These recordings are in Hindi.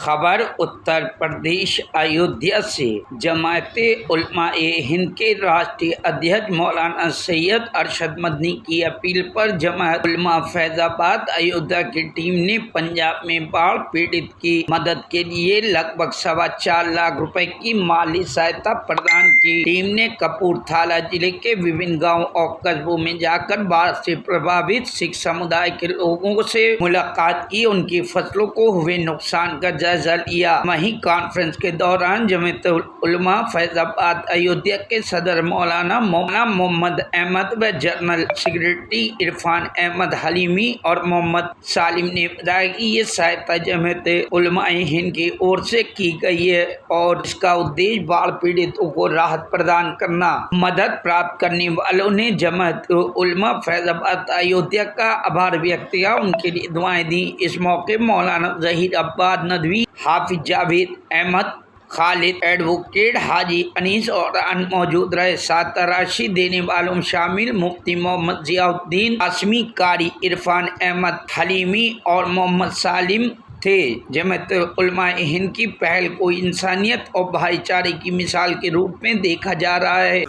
खबर उत्तर प्रदेश अयोध्या से जमायते उलमाए हिंद के राष्ट्रीय अध्यक्ष मौलाना सैयद अरशद मदनी की अपील पर जमायत उलमा फैजाबाद अयोध्या की टीम ने पंजाब में बाढ़ पीड़ित की मदद के लिए लगभग 4.25 लाख रुपए की माली सहायता प्रदान की। टीम ने कपूरथला जिले के विभिन्न गाँव और कस्बों में जाकर बाढ़ से प्रभावित सिख समुदाय के लोगों से मुलाकात की, उनकी फसलों को हुए नुकसान का जायजा लिया। वहीं कॉन्फ्रेंस के दौरान जमायत उलमा फैजाबाद अयोध्या के सदर मौलाना मोहम्मद अहमद व जनरल सेक्रेटरी इरफान अहमद हलीमी और मोहम्मद सालिम ने बताया कि ये सहायता जमायत उलमा हिंद की ओर से की गई है और इसका उद्देश्य बाढ़ पीड़ितों को राहत प्रदान करना। मदद प्राप्त करने वालों ने जमायत उलमा फैजाबाद अयोध्या का आभार व्यक्त किया, उनके लिए दुआएं दी। इस मौके मौलाना जहीर अब्बाद नदवी, हाफिज जावेद अहमद, खालिद एडवोकेट, हाजी अनीस और अन्य मौजूद रहे। साथ राशि देने वालों में शामिल मुफ्ती मोहम्मद जियाउद्दीन, आसमी कारी, इरफान अहमद हलीमी और मोहम्मद सालिम थे। जमायत उलमा हिंद की पहल को इंसानियत और भाईचारे की मिसाल के रूप में देखा जा रहा है।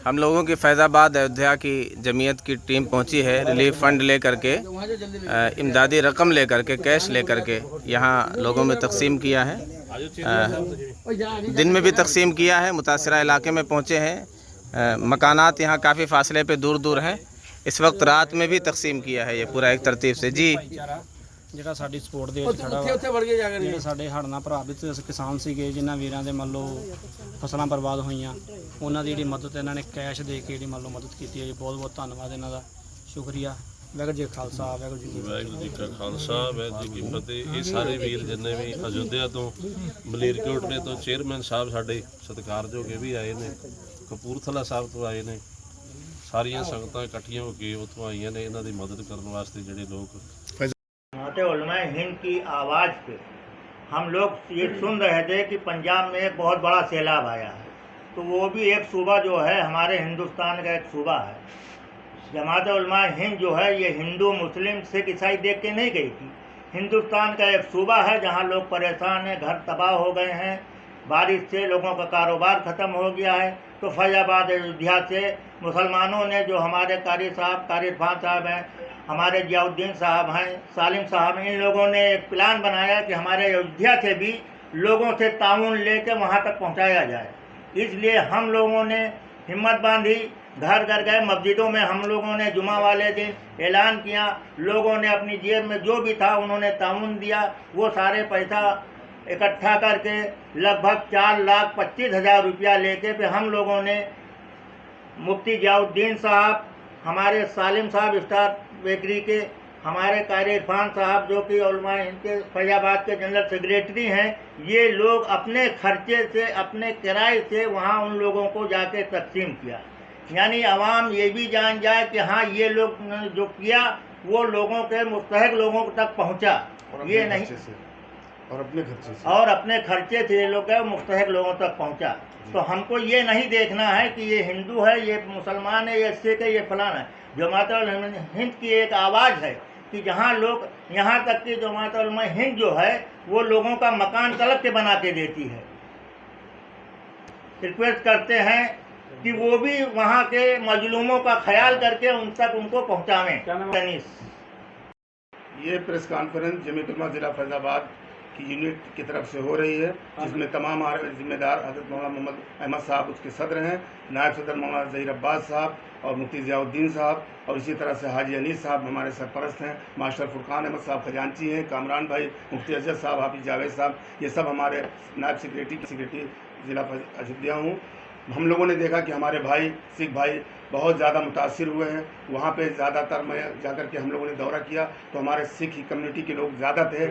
हम लोगों की फैज़ाबाद अयोध्या की जमीयत की टीम पहुंची है रिलीफ फंड लेकर के, इमदादी रकम लेकर के, कैश लेकर के यहाँ लोगों में तकसीम किया है। दिन में भी तकसीम किया है। मुतासरा इलाके में पहुंचे हैं। मकानात यहाँ काफ़ी फासले पे दूर दूर हैं। इस वक्त रात में भी तकसीम किया है ये पूरा एक तरतीब से। जी ਜਿਹੜਾ ਸਾਡੀ ਸਪੋਰਟ ਦੇ ਵਿੱਚ ਖੜਾ ਵਾ, ਜਿਹੜੇ ਸਾਡੇ ਹੜ੍ਹ ਨਾਲ ਪ੍ਰਭਾਵਿਤ ਕਿਸਾਨ ਸੀਗੇ, ਜਿਨ੍ਹਾਂ ਵੀਰਾਂ ਦੇ ਮੰਨ ਲਓ ਫਸਲਾਂ ਬਰਬਾਦ ਹੋਈਆਂ, ਉਹਨਾਂ ਦੀ ਜਿਹੜੀ ਮਦਦ ਇਹਨਾਂ ਨੇ ਕੈਸ਼ ਦੇ ਕੇ ਜਿਹੜੀ ਮੰਨ ਲਓ ਮਦਦ ਕੀਤੀ ਹੈ ਜੀ। ਬਹੁਤ ਬਹੁਤ ਧੰਨਵਾਦ ਇਹਨਾਂ ਦਾ, ਸ਼ੁਕਰੀਆ। ਵਾਹਿਗੁਰੂ ਜੀ ਕਾ ਖਾਲਸਾ, ਵਾਹਿਗੁਰੂ ਜੀ ਕਾ ਖਾਲਸਾ, ਵਾਹਿਗੁਰੂ ਜੀ ਕੀ ਫਤਿਹ। ਇਹ ਸਾਰੇ ਵੀਰ ਜਿੰਨੇ ਵੀ ਅਯੋਧਿਆ ਤੋਂ, ਮਲੇਰਕੋਟਲੇ ਤੋਂ ਚੇਅਰਮੈਨ ਸਾਹਿਬ ਸਾਡੇ ਸਤਿਕਾਰਯੋਗ ਵੀ ਆਏ ਨੇ, ਕਪੂਰਥਲਾ ਸਾਹਿਬ ਤੋਂ ਆਏ ਨੇ, ਸਾਰੀਆਂ ਸੰਗਤਾਂ ਇਕੱਠੀਆਂ ਹੋ ਕੇ ਉੱਥੋਂ ਆਈਆਂ ਨੇ ਇਹਨਾਂ ਦੀ ਮਦਦ ਕਰਨ वास्ते। ਜਿਹੜੇ लोग उलमा हिंद की आवाज़ पे हम लोग ये सुन रहे थे कि पंजाब में एक बहुत बड़ा सैलाब आया है, तो वो भी एक सूबा जो है हमारे हिंदुस्तान का एक सूबा है। जमात उलमा हिंद जो है ये हिंदू मुस्लिम सिख ईसाई देख के नहीं गई थी। हिंदुस्तान का एक सूबा है जहाँ लोग परेशान हैं, घर तबाह हो गए हैं, बारिश से लोगों का कारोबार ख़त्म हो गया है। तो फैजाबाद अयोध्या से मुसलमानों ने, जो हमारे कारी साहब, कारी इरफान साहब हैं, हमारे जियाउद्दीन साहब हैं, सालिम साहब, इन लोगों ने एक प्लान बनाया कि हमारे अयोध्या से भी लोगों से ताउन लेकर वहाँ तक पहुँचाया जाए। इसलिए हम लोगों ने हिम्मत बांधी, घर घर गए, मस्जिदों में हम लोगों ने जुमा वाले दिन ऐलान किया। लोगों ने अपनी जेब में जो भी था उन्होंने ताउन दिया। वो सारे पैसा इकट्ठा करके लगभग 4,25,000 रुपया लेके फिर हम लोगों ने मुफ्ती जियाउद्दीन साहब, हमारे सालिम साहब स्टार बेकरी के, हमारे कारी इरफान साहब जो कि उलमा हिंद के फैजाबाद के जनरल सेक्रेटरी हैं, ये लोग अपने खर्चे से, अपने किराए से वहाँ उन लोगों को जाके तकसीम किया। यानी आवाम ये भी जान जाए कि हाँ ये लोग जो किया वो लोगों के मुस्तहक लोगों तक पहुँचा। ये नहीं और अपने खर्चे से ये लोग मुस्तहक लोगों तक पहुँचा। तो हमको ये नहीं देखना है कि ये हिंदू है, ये मुसलमान है, ये सिख है, ये फलाना है। जमात उलमा हिंद की एक आवाज़ है कि जहाँ लोग, यहाँ तक कि जमात उलमा हिंद जो है वो लोगों का मकान तलब के बना के देती है। रिक्वेस्ट करते हैं कि वो भी वहाँ के मजलूमों का ख्याल करके उन तक उनको पहुँचावें। ये प्रेस कॉन्फ्रेंस जमीयत उलमा ज़िला फैज़ाबाद की यूनिट की तरफ से हो रही है, जिसमें तमाम हमारे जिम्मेदार हज़रत मौलाना मोहम्मद अहमद साहब उसके सदर हैं, नायब सदर मौलाना जहीर अब्बाद साहब और मुफ्ती जियाउद्दीन साहब, और इसी तरह से हाजी अनीस साहब हमारे सरपरस्त हैं, मास्टर फुरकान अहमद साहब खजांची हैं, कामरान भाई, मुफ्ती अजहर साहब, हाफिज जावेद साहब, ये सब हमारे नायब सेक्रेटरी ज़िला अयोध्या हूँ। हम लोगों ने देखा कि हमारे भाई, सिख भाई बहुत ज़्यादा मुतासिर हुए हैं। वहाँ पे ज़्यादातर मैं जाकर के हम लोगों ने दौरा किया तो हमारे सिख कम्युनिटी के लोग ज़्यादा थे,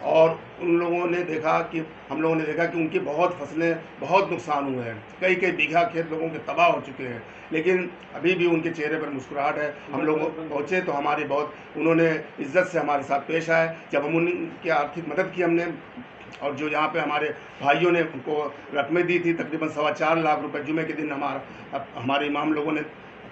और उन लोगों ने देखा कि हम लोगों ने देखा कि उनकी बहुत फसलें, बहुत नुकसान हुए हैं, कई कई बीघा खेत लोगों के तबाह हो चुके हैं, लेकिन अभी भी उनके चेहरे पर मुस्कुराहट है। हम लोग पहुँचे तो हमारी बहुत, उन्होंने इज़्ज़त से हमारे साथ पेश आए। जब हम उनकी आर्थिक मदद की हमने, और जो यहाँ पे हमारे भाइयों ने उनको रकमें दी थी, तकरीबन 4.25 लाख रुपए जुमे के दिन हमारे इमाम लोगों ने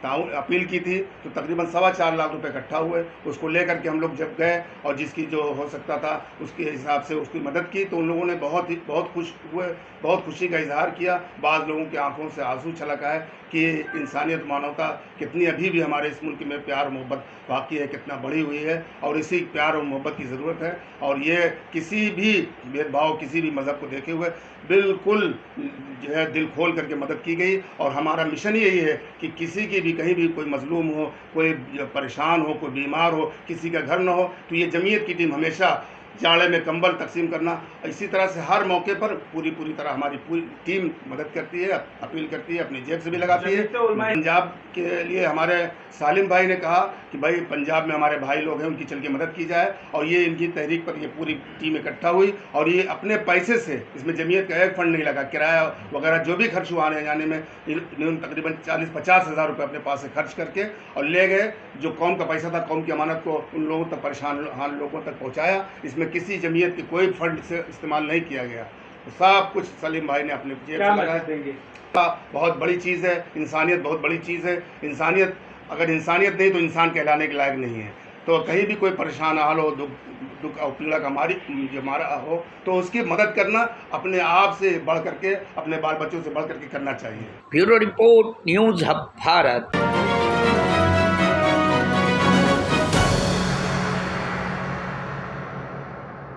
अपील की थी, तो तकरीबन 4.25 लाख रुपए इकट्ठा हुए। उसको लेकर के हम लोग जब गए और जिसकी जो हो सकता था उसके हिसाब से उसकी मदद की, तो उन लोगों ने बहुत खुश हुए, बहुत खुशी का इजहार किया। बाज़ लोगों की आंखों से आंसू छलक आए कि इंसानियत, मानवता कितनी अभी भी हमारे इस मुल्क में प्यार मोहब्बत बाकी है, कितना बढ़ी हुई है, और इसी प्यार और मोहब्बत की ज़रूरत है। और ये किसी भी भेदभाव, किसी भी मज़हब को देखे हुए बिल्कुल जो है दिल खोल करके मदद की गई। और हमारा मिशन यही है कि किसी की भी कहीं भी कोई मजलूम हो, कोई परेशान हो, कोई बीमार हो, किसी का घर न हो, तो ये जमीयत की टीम हमेशा जाड़े में कंबल तकसीम करना, इसी तरह से हर मौके पर पूरी तरह हमारी पूरी टीम मदद करती है, अपील करती है, अपनी जेब से भी लगाती है। पंजाब के लिए हमारे सालिम भाई ने कहा कि भाई पंजाब में हमारे भाई लोग हैं, उनकी चल के मदद की जाए, और ये इनकी तहरीक पर ये पूरी टीम इकट्ठा हुई, और ये अपने पैसे से, इसमें जमीयत का एक फंड नहीं लगा, किराया वगैरह जो भी खर्च हुआ आने जाने में, इन्होंने तकरीबन 40-50 हज़ार रुपये अपने पास से खर्च करके और ले गए। जो कौम का पैसा था, कौम की अमानत को उन लोगों तक, परेशान हाल लोगों तक पहुँचाया। इसमें किसी जमीयत की कोई फंड से इस्तेमाल नहीं किया गया, तो सब कुछ सलीम भाई ने अपने जेब से लगाया। बहुत बड़ी चीज़ है इंसानियत, बहुत बड़ी चीज़ है इंसानियत। अगर इंसानियत नहीं तो इंसान कहलाने के लायक नहीं है। तो कहीं भी कोई परेशान हाल हो, दुख और पीड़ा का हमारा हो, तो उसकी मदद करना अपने आप से बढ़ करके, अपने बाल बच्चों से बढ़ करके करना चाहिए। Bureau report, news hub Bharat.